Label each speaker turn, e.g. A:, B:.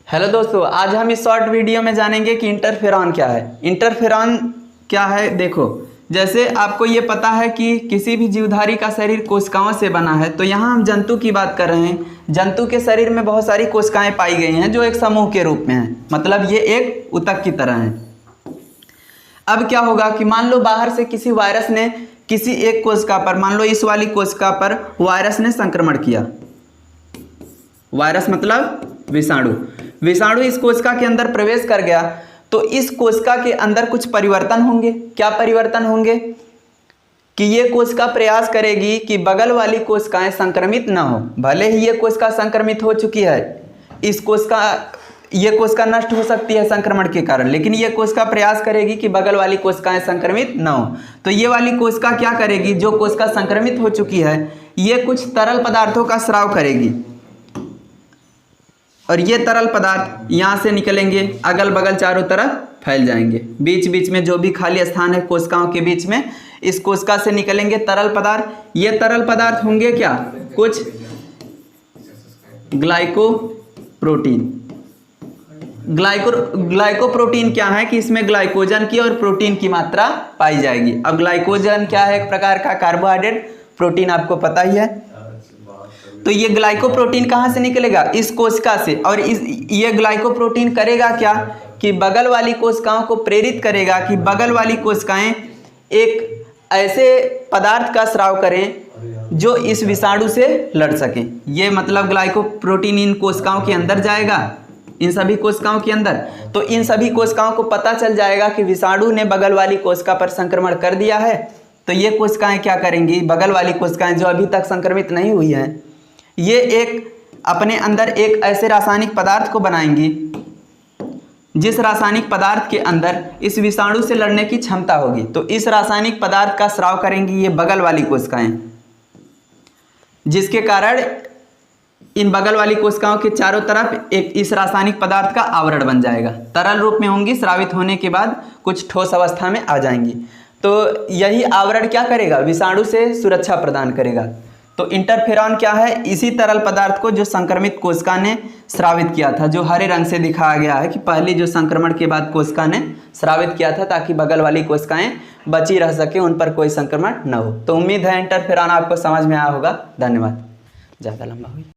A: Hello दोस्तों, आज हम इस शॉर्ट वीडियो में जानेंगे कि इंटरफेरॉन क्या है। इंटरफेरॉन क्या है, देखो जैसे आपको ये पता है कि किसी भी जीवधारी का शरीर कोशिकाओं से बना है, तो यहाँ हम जंतु की बात कर रहे हैं। जंतु के शरीर में बहुत सारी कोशिकाएं पाई गई हैं जो एक समूह के रूप में हैं, मतलब ये एक ऊतक की तरह हैं। अब क्या होगा कि मान लो बाहर से किसी वायरस ने किसी एक कोशिका पर, मान लो इस वाली कोशिका पर वायरस ने संक्रमण किया। वायरस मतलब विषाणु। विषाणु इस कोशिका के अंदर प्रवेश कर गया, तो इस कोशिका के अंदर कुछ परिवर्तन होंगे। क्या परिवर्तन होंगे कि ये कोशिका प्रयास करेगी कि बगल वाली कोशिकाएं संक्रमित ना हो। भले ही ये कोशिका संक्रमित हो चुकी है, ये कोशिका नष्ट हो सकती है संक्रमण के कारण, लेकिन ये कोशिका प्रयास करेगी कि बगल वाली कोशिकाएं संक्रमित ना हो। तो ये वाली कोशिका क्या करेगी, जो कोशिका संक्रमित हो चुकी है, ये कुछ तरल पदार्थों का स्राव करेगी, और ये तरल पदार्थ यहाँ से निकलेंगे, अगल बगल चारों तरफ फैल जाएंगे। बीच बीच में जो भी खाली स्थान है कोशिकाओं के बीच में, इस कोशिका से निकलेंगे तरल पदार्थ। ये तरल पदार्थ होंगे क्या, कुछ ग्लाइकोप्रोटीन। ग्लाइकोप्रोटीन क्या है कि इसमें ग्लाइकोजन की और प्रोटीन की मात्रा पाई जाएगी। अब ग्लाइकोजन क्या है, एक प्रकार का कार्बोहाइड्रेट, प्रोटीन आपको पता ही है। तो ये ग्लाइकोप्रोटीन कहाँ से निकलेगा, इस कोशिका से। और ये ग्लाइकोप्रोटीन करेगा क्या कि बगल वाली कोशिकाओं को प्रेरित करेगा कि बगल वाली कोशिकाएं एक ऐसे पदार्थ का स्राव करें जो इस विषाणु से लड़ सकें। ये मतलब ग्लाइकोप्रोटीन इन कोशिकाओं के अंदर जाएगा, इन सभी कोशिकाओं के अंदर। तो इन सभी कोशिकाओं को पता चल जाएगा कि विषाणु ने बगल वाली कोशिका पर संक्रमण कर दिया है। तो ये कोशिकाएं क्या करेंगी, बगल वाली कोशिकाएं जो अभी तक संक्रमित नहीं हुई हैं, ये एक अपने अंदर एक ऐसे रासायनिक पदार्थ को बनाएंगी जिस रासायनिक पदार्थ के अंदर इस विषाणु से लड़ने की क्षमता होगी। तो इस रासायनिक पदार्थ का स्राव करेंगी ये बगल वाली कोशिकाएं, जिसके कारण इन बगल वाली कोशिकाओं के चारों तरफ एक इस रासायनिक पदार्थ का आवरण बन जाएगा। तरल रूप में होंगी, स्रावित होने के बाद कुछ ठोस अवस्था में आ जाएंगी। तो यही आवरण क्या करेगा, विषाणु से सुरक्षा प्रदान करेगा। तो इंटरफेरॉन क्या है, इसी तरल पदार्थ को जो संक्रमित कोशिका ने स्रावित किया था, जो हरे रंग से दिखाया गया है कि पहली जो संक्रमण के बाद कोशिका ने स्रावित किया था, ताकि बगल वाली कोशिकाएं बची रह सके, उन पर कोई संक्रमण न हो। तो उम्मीद है इंटरफेरॉन आपको समझ में आया होगा। धन्यवाद। ज़्यादा लंबा हुई।